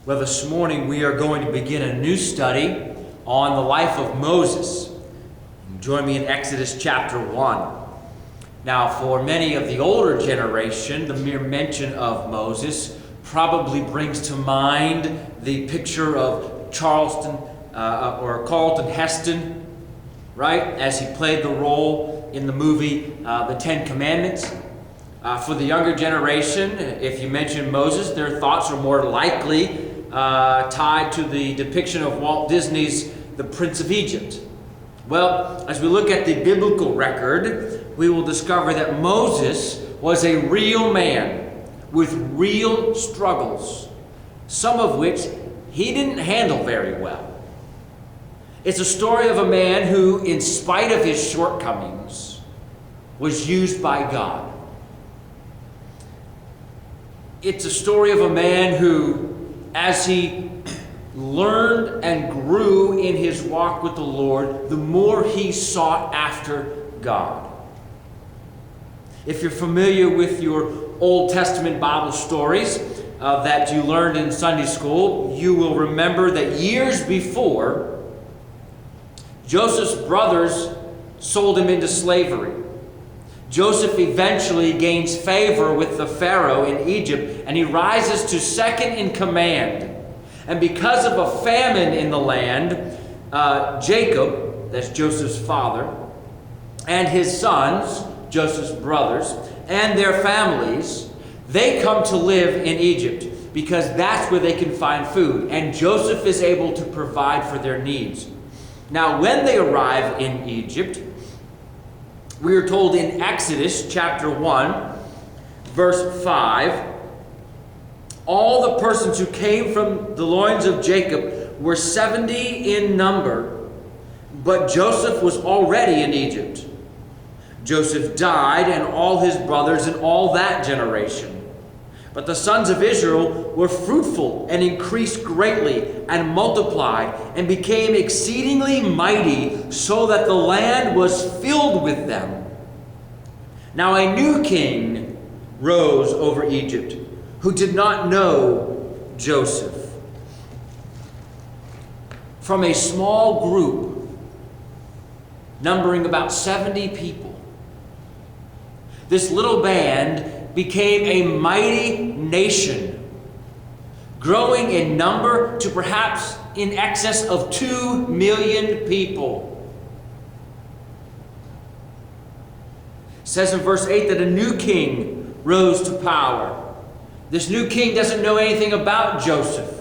Well, this morning we are going to begin a new study on the life of Moses. Join me in Exodus chapter 1. Now, for many of the older generation, the mere mention of Moses probably brings to mind the picture of Charlton Heston, right, as he played the role in the movie The Ten Commandments. For the younger generation, if you mention Moses, their thoughts are more likely tied to the depiction of Walt Disney's The Prince of Egypt. Well, as we look at the biblical record, we will discover that Moses was a real man with real struggles, some of which he didn't handle very well. It's a story of a man who, in spite of his shortcomings, was used by God. It's a story of a man who, as he learned and grew in his walk with the Lord, the more he sought after God. If you're familiar with your Old Testament Bible stories that you learned in Sunday school, you will remember that years before, Joseph's brothers sold him into slavery. Joseph eventually gains favor with the Pharaoh in Egypt, and he rises to second in command. And because of a famine in the land, Jacob, that's Joseph's father, and his sons, Joseph's brothers, and their families, they come to live in Egypt because that's where they can find food. And Joseph is able to provide for their needs. Now, when they arrive in Egypt, we are told in Exodus chapter 1, verse 5, all the persons who came from the loins of Jacob were 70 in number, but Joseph was already in Egypt. Joseph died, and all his brothers and all that generation. But the sons of Israel were fruitful and increased greatly and multiplied and became exceedingly mighty, so that the land was filled with them. Now a new king rose over Egypt, who did not know Joseph. From a small group numbering about 70 people, this little band became a mighty nation, growing in number to perhaps in excess of 2 million people. It says in verse 8 that a new king rose to power. This new king doesn't know anything about Joseph.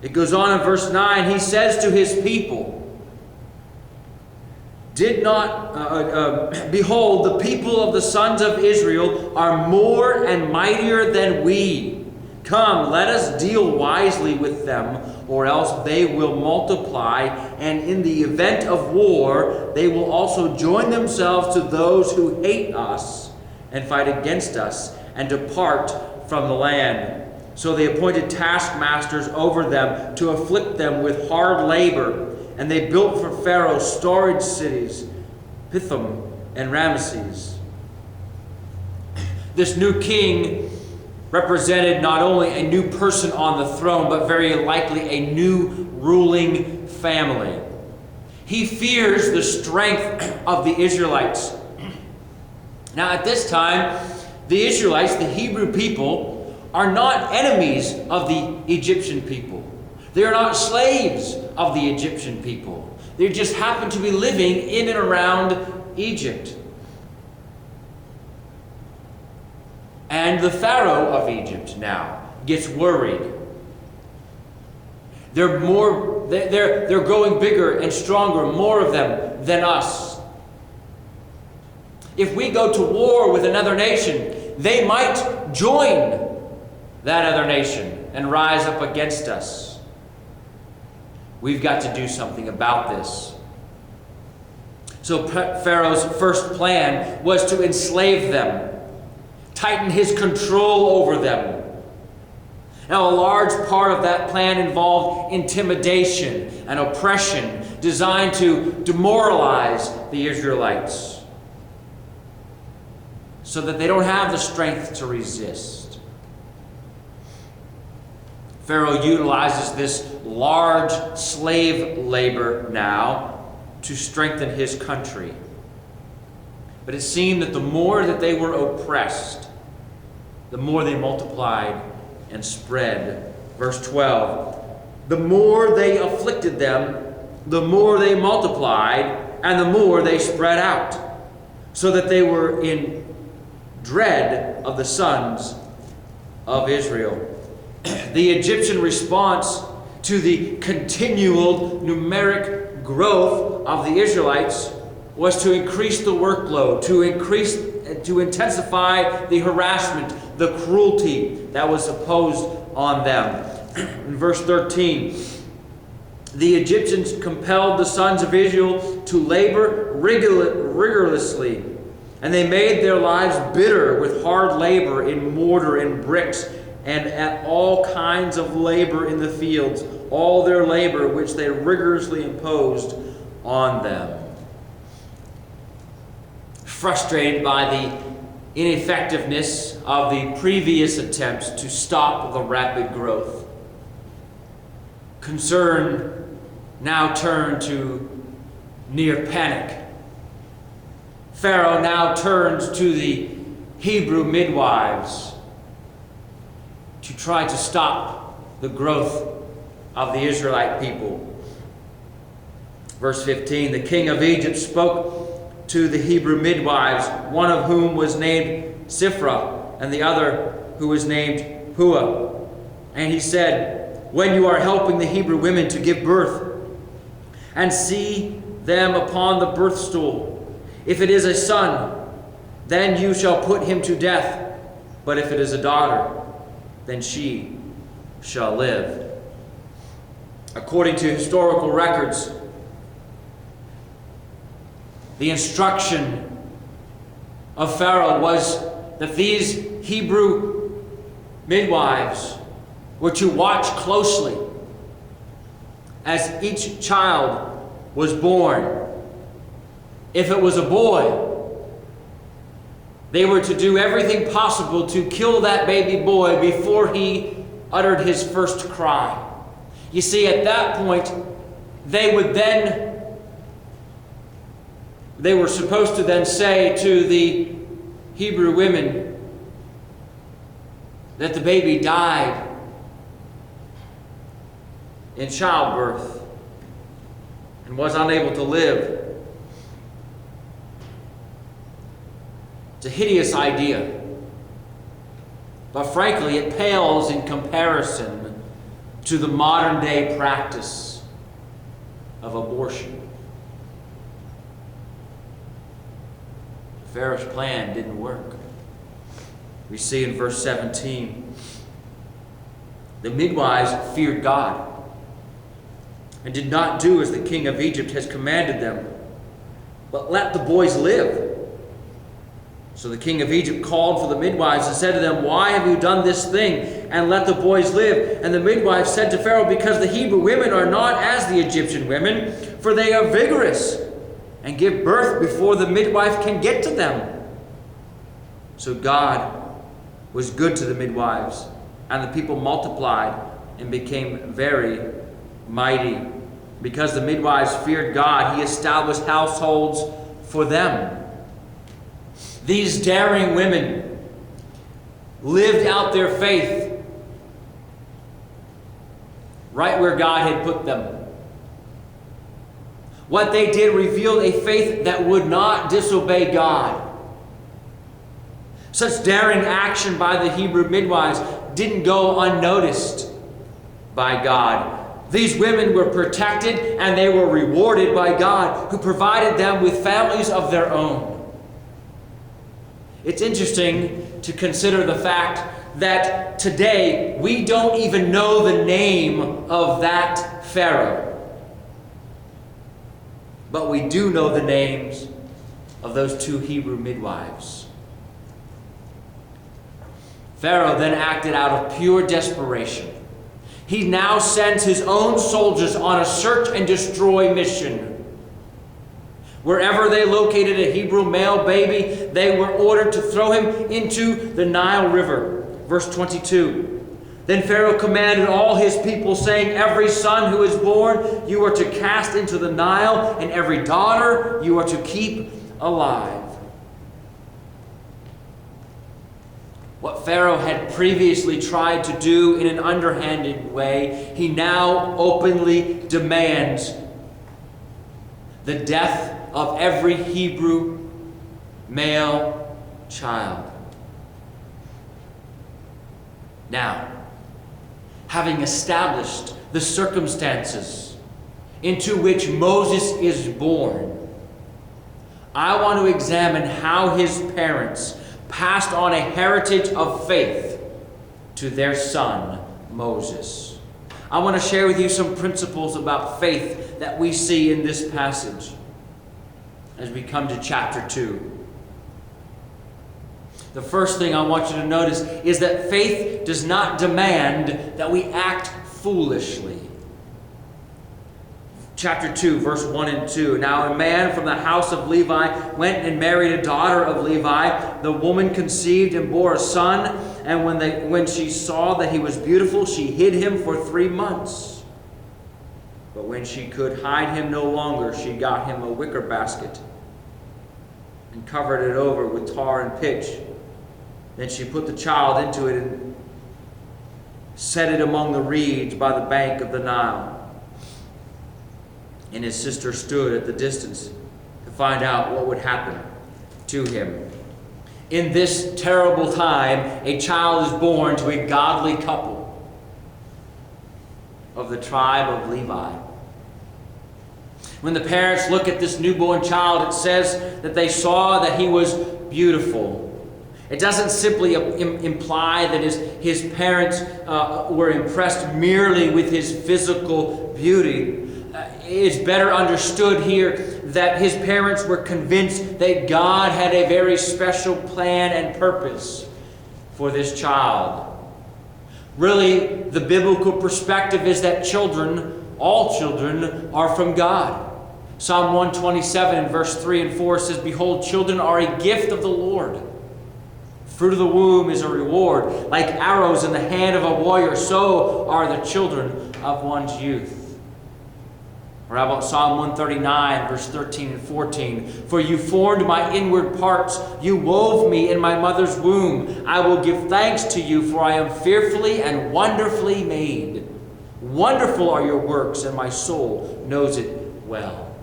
It goes on in verse 9, he says to his people, behold, the people of the sons of Israel are more and mightier than we. Come, let us deal wisely with them, or else they will multiply, and in the event of war, they will also join themselves to those who hate us and fight against us, and depart from the land. So they appointed taskmasters over them to afflict them with hard labor. And they built for Pharaoh storage cities, Pithom and Ramesses. This new king represented not only a new person on the throne, but very likely a new ruling family. He fears the strength of the Israelites. Now at this time, the Israelites, the Hebrew people, are not enemies of the Egyptian people. They are not slaves of the Egyptian people. They just happen to be living in and around Egypt. And the Pharaoh of Egypt now gets worried. They're growing bigger and stronger, more of them than us. If we go to war with another nation, they might join that other nation and rise up against us. We've got to do something about this. So Pharaoh's first plan was to enslave them, tighten his control over them. Now, a large part of that plan involved intimidation and oppression designed to demoralize the Israelites so that they don't have the strength to resist. Pharaoh utilizes this large slave labor now to strengthen his country. But it seemed that the more that they were oppressed, the more they multiplied and spread. Verse 12, the more they afflicted them, the more they multiplied, and the more they spread out, so that they were in dread of the sons of Israel. The Egyptian response to the continual numeric growth of the Israelites was to increase the workload, to intensify the harassment, the cruelty that was imposed on them. In verse 13, the Egyptians compelled the sons of Israel to labor rigorously, and they made their lives bitter with hard labor in mortar and bricks, and at all kinds of labor in the fields, all their labor which they rigorously imposed on them. Frustrated by the ineffectiveness of the previous attempts to stop the rapid growth, concern now turned to near panic. Pharaoh now turns to the Hebrew midwives to try to stop the growth of the Israelite people. Verse 15, the king of Egypt spoke to the Hebrew midwives, one of whom was named Shiphrah, and the other who was named Puah. And he said, when you are helping the Hebrew women to give birth, and see them upon the birth stool, if it is a son, then you shall put him to death. But if it is a daughter, then she shall live. According to historical records, the instruction of Pharaoh was that these Hebrew midwives were to watch closely as each child was born. If it was a boy, they were to do everything possible to kill that baby boy before he uttered his first cry. You see, at that point, they were supposed to then say to the Hebrew women that the baby died in childbirth and was unable to live. It's a hideous idea, but frankly, it pales in comparison to the modern day practice of abortion. Pharaoh's plan didn't work. We see in verse 17, the midwives feared God and did not do as the king of Egypt has commanded them, but let the boys live. So the king of Egypt called for the midwives and said to them, why have you done this thing and let the boys live? And the midwives said to Pharaoh, because the Hebrew women are not as the Egyptian women, for they are vigorous and give birth before the midwife can get to them. So God was good to the midwives, and the people multiplied and became very mighty. Because the midwives feared God, he established households for them. These daring women lived out their faith right where God had put them. What they did revealed a faith that would not disobey God. Such daring action by the Hebrew midwives didn't go unnoticed by God. These women were protected and they were rewarded by God, who provided them with families of their own. It's interesting to consider the fact that today we don't even know the name of that Pharaoh. But we do know the names of those two Hebrew midwives. Pharaoh then acted out of pure desperation. He now sends his own soldiers on a search and destroy mission. Wherever they located a Hebrew male baby, they were ordered to throw him into the Nile River. Verse 22. Then Pharaoh commanded all his people, saying, every son who is born you are to cast into the Nile, and every daughter you are to keep alive. What Pharaoh had previously tried to do in an underhanded way, he now openly demands the death of every Hebrew male child. Now, having established the circumstances into which Moses is born, I want to examine how his parents passed on a heritage of faith to their son, Moses. I want to share with you some principles about faith that we see in this passage as we come to chapter 2. The first thing I want you to notice is that faith does not demand that we act foolishly. Chapter 2, verse 1 and 2. Now a man from the house of Levi went and married a daughter of Levi. The woman conceived and bore a son, and when she saw that he was beautiful, she hid him for 3 months. But when she could hide him no longer, she got him a wicker basket and covered it over with tar and pitch. Then she put the child into it and set it among the reeds by the bank of the Nile. And his sister stood at the distance to find out what would happen to him. In this terrible time, a child is born to a godly couple of the tribe of Levi. When the parents look at this newborn child, it says that they saw that he was beautiful. It doesn't simply imply that his parents were impressed merely with his physical beauty. It's better understood here that his parents were convinced that God had a very special plan and purpose for this child. Really, the biblical perspective is that all children, are from God. Psalm 127, verse 3 and 4 says, behold, children are a gift of the Lord. Fruit of the womb is a reward. Like arrows in the hand of a warrior, so are the children of one's youth. Or how about Psalm 139, verse 13 and 14? For you formed my inward parts. You wove me in my mother's womb. I will give thanks to you, for I am fearfully and wonderfully made. Wonderful are your works, and my soul knows it well.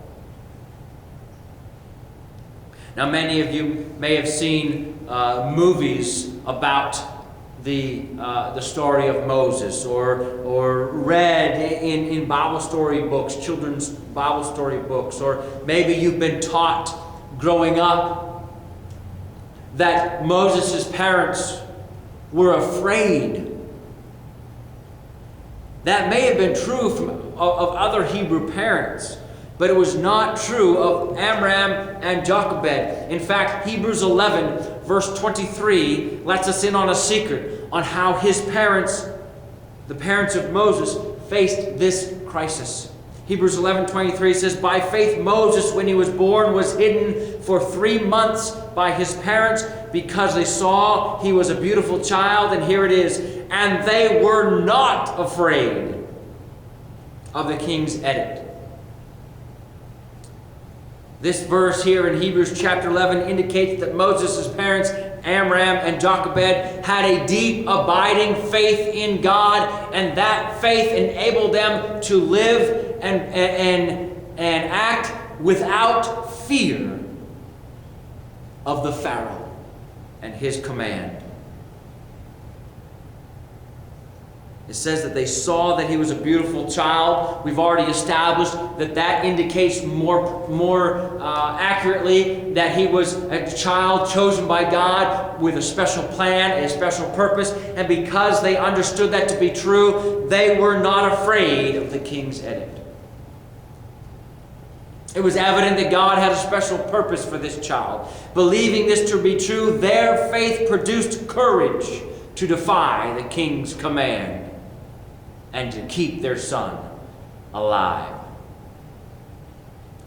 Now, many of you may have seen movies about the story of Moses, or read in Bible story books, children's Bible story books, or maybe you've been taught growing up that Moses' parents were afraid. That may have been true of other Hebrew parents, but it was not true of Amram and Jochebed. In fact, Hebrews 11, verse 23, lets us in on a secret on how his parents, the parents of Moses, faced this crisis. Hebrews 11:23 says, by faith Moses, when he was born, was hidden for 3 months by his parents because they saw he was a beautiful child. And here it is, and they were not afraid of the king's edict. This verse here in Hebrews chapter 11 indicates that Moses' parents, Amram and Jochebed, had a deep, abiding faith in God, and that faith enabled them to live and act without fear of the Pharaoh and his command. It says that they saw that he was a beautiful child. We've already established that indicates more accurately that he was a child chosen by God with a special plan, a special purpose. And because they understood that to be true, they were not afraid of the king's edict. It was evident that God had a special purpose for this child. Believing this to be true, their faith produced courage to defy the king's command and to keep their son alive.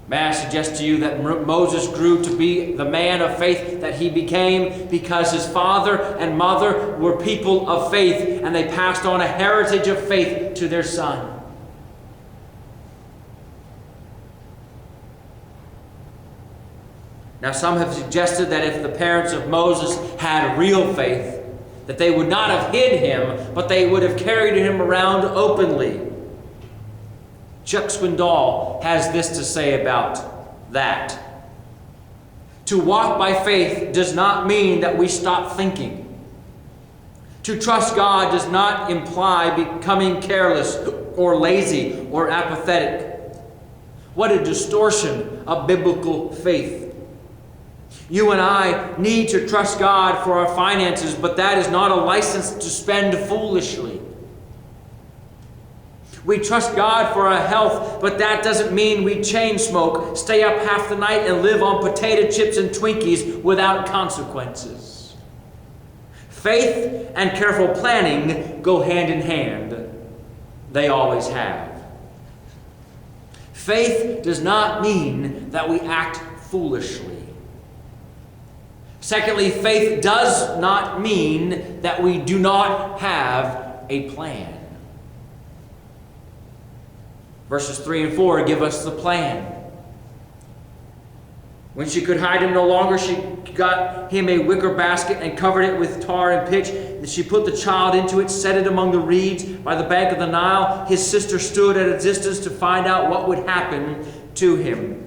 May I suggest to you that Moses grew to be the man of faith that he became because his father and mother were people of faith, and they passed on a heritage of faith to their son. Now, some have suggested that if the parents of Moses had real faith, that they would not have hid him, but they would have carried him around openly. Chuck Swindoll has this to say about that. To walk by faith does not mean that we stop thinking. To trust God does not imply becoming careless or lazy or apathetic. What a distortion of biblical faith. You and I need to trust God for our finances, but that is not a license to spend foolishly. We trust God for our health, but that doesn't mean we chain smoke, stay up half the night, and live on potato chips and Twinkies without consequences. Faith and careful planning go hand in hand. They always have. Faith does not mean that we act foolishly. Secondly, faith does not mean that we do not have a plan. Verses 3 and 4 give us the plan. When she could hide him no longer, she got him a wicker basket and covered it with tar and pitch. And she put the child into it, set it among the reeds by the bank of the Nile. His sister stood at a distance to find out what would happen to him.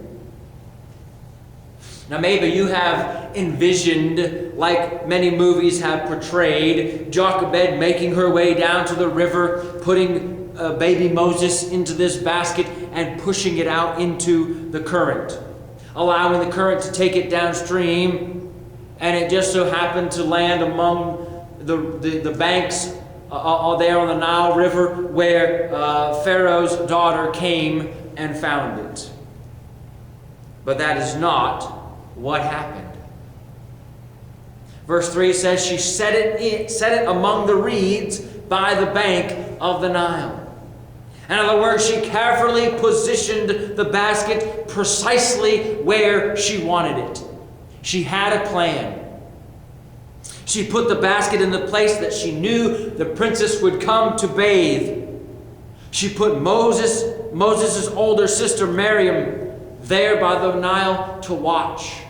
Now maybe you have envisioned, like many movies have portrayed, Jochebed making her way down to the river, putting baby Moses into this basket and pushing it out into the current, allowing the current to take it downstream, and it just so happened to land among the banks there on the Nile River where Pharaoh's daughter came and found it. But that is not what happened. Verse 3 says she set it among the reeds by the bank of the Nile. In other words, she carefully positioned the basket precisely where she wanted it. She had a plan. She put the basket in the place that she knew the princess would come to bathe. She put Moses' older sister Miriam there by the Nile to watch.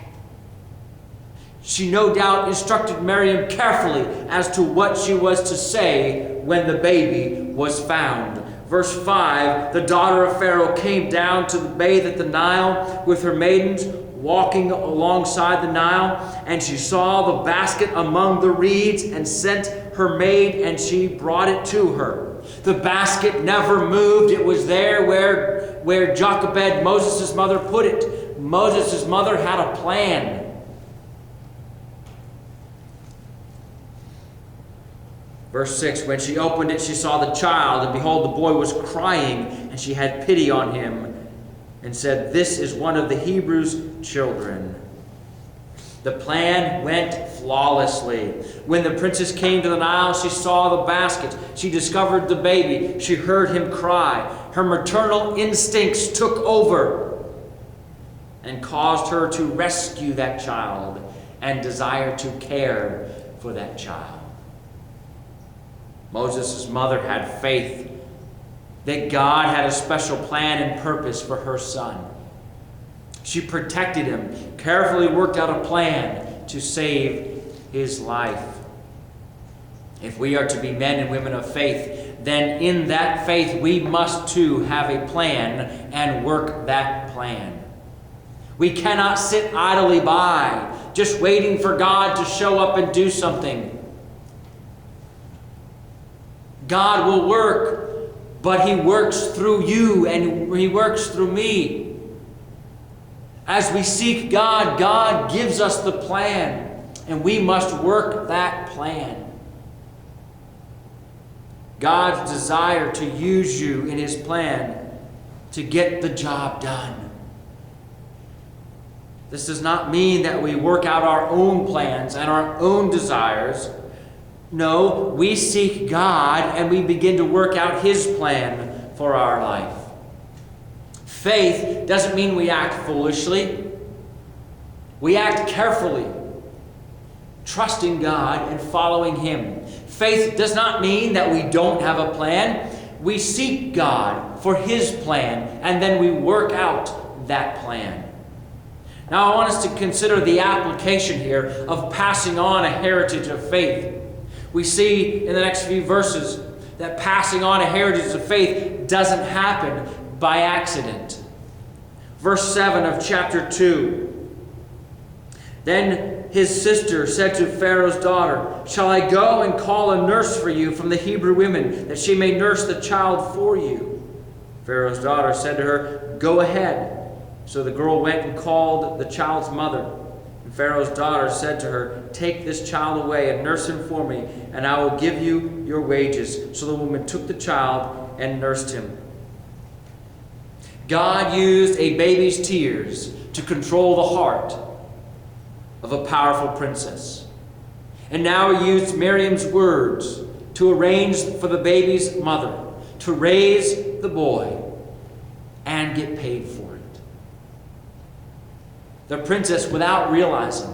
She no doubt instructed Miriam carefully as to what she was to say when the baby was found. Verse 5, the daughter of Pharaoh came down to bathe at the Nile with her maidens, walking alongside the Nile, and she saw the basket among the reeds and sent her maid, and she brought it to her. The basket never moved. It was there where Jochebed, Moses' mother, put it. Moses' mother had a plan. Verse 6, when she opened it, she saw the child, and behold, the boy was crying, and she had pity on him, and said, "This is one of the Hebrews' children." The plan went flawlessly. When the princess came to the Nile, she saw the basket. She discovered the baby. She heard him cry. Her maternal instincts took over and caused her to rescue that child and desire to care for that child. Moses' mother had faith that God had a special plan and purpose for her son. She protected him, carefully worked out a plan to save his life. If we are to be men and women of faith, then in that faith we must too have a plan and work that plan. We cannot sit idly by, just waiting for God to show up and do something. God will work, but He works through you and He works through me. As we seek God, God gives us the plan, and we must work that plan. God's desire to use you in His plan to get the job done. This does not mean that we work out our own plans and our own desires. No, we seek God and we begin to work out His plan for our life. Faith doesn't mean we act foolishly. We act carefully, trusting God and following Him. Faith does not mean that we don't have a plan. We seek God for His plan, and then we work out that plan. Now I want us to consider the application here of passing on a heritage of faith. We see in the next few verses that passing on a heritage of faith doesn't happen by accident. Verse 7 of chapter 2. Then his sister said to Pharaoh's daughter, "Shall I go and call a nurse for you from the Hebrew women, that she may nurse the child for you?" Pharaoh's daughter said to her, "Go ahead." So the girl went and called the child's mother. And Pharaoh's daughter said to her, "Take this child away and nurse him for me, and I will give you your wages." So the woman took the child and nursed him. God used a baby's tears to control the heart of a powerful princess. And now He used Miriam's words to arrange for the baby's mother to raise the boy and get paid for it. The princess, without realizing,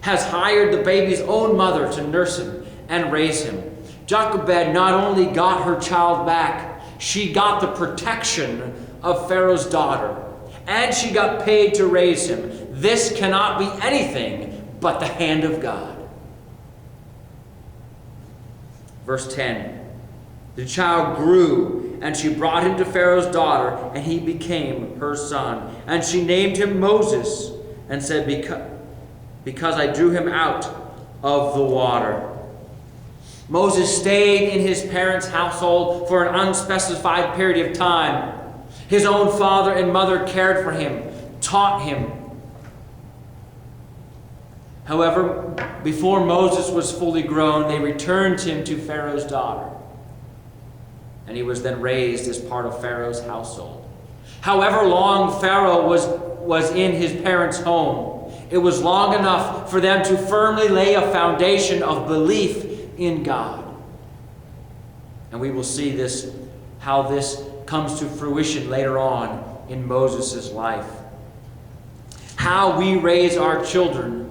has hired the baby's own mother to nurse him and raise him. Jochebed not only got her child back, she got the protection of Pharaoh's daughter, and she got paid to raise him. This cannot be anything but the hand of God. Verse 10. The child grew, and she brought him to Pharaoh's daughter, and he became her son. And she named him Moses, and said, because I drew him out of the water. Moses stayed in his parents' household for an unspecified period of time. His own father and mother cared for him, taught him. However, before Moses was fully grown, they returned him to Pharaoh's daughter. And he was then raised as part of Pharaoh's household. However long Pharaoh was in his parents' home, it was long enough for them to firmly lay a foundation of belief in God. And we will see this, how this comes to fruition later on in Moses' life. How we raise our children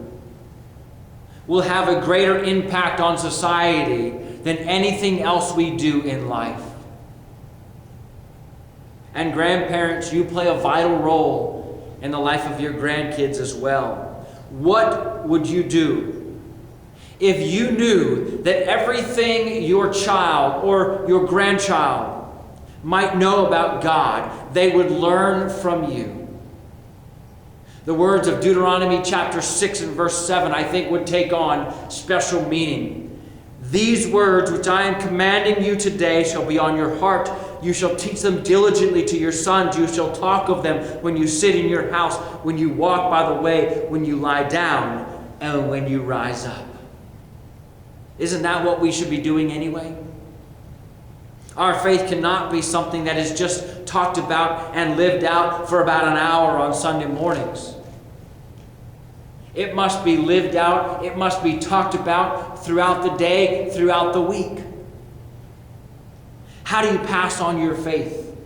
will have a greater impact on society than anything else we do in life. And grandparents, you play a vital role in the life of your grandkids as well. What would you do if you knew that everything your child or your grandchild might know about God, they would learn from you? The words of Deuteronomy chapter 6 and verse 7, I think, would take on special meaning. These words which I am commanding you today shall be on your heart. You shall teach them diligently to your sons. You shall talk of them when you sit in your house, when you walk by the way, when you lie down, and when you rise up. Isn't that what we should be doing anyway? Our faith cannot be something that is just talked about and lived out for about an hour on Sunday mornings. It must be lived out. It must be talked about throughout the day, throughout the week. How do you pass on your faith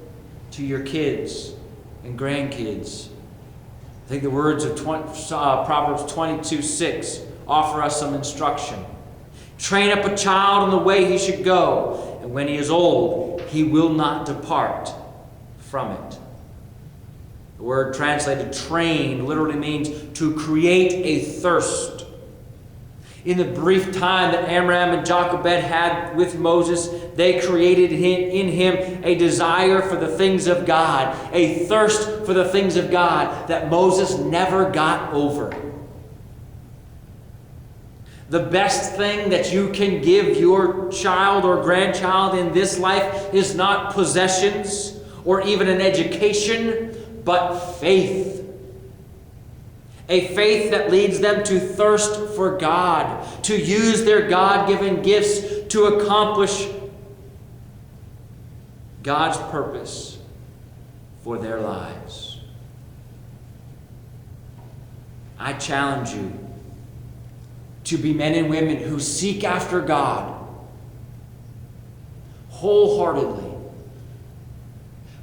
to your kids and grandkids? I think the words of Proverbs 22:6 offer us some instruction. Train up a child in the way he should go, and when he is old, he will not depart from it. The word translated train literally means to create a thirst. In the brief time that Amram and Jochebed had with Moses, they created in him a desire for the things of God, a thirst for the things of God that Moses never got over. The best thing that you can give your child or grandchild in this life is not possessions or even an education, but faith. A faith that leads them to thirst for God, to use their God-given gifts to accomplish God's purpose for their lives. I challenge you to be men and women who seek after God wholeheartedly,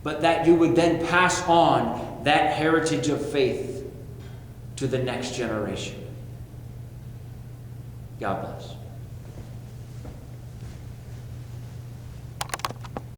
but that you would then pass on that heritage of faith to the next generation. God bless.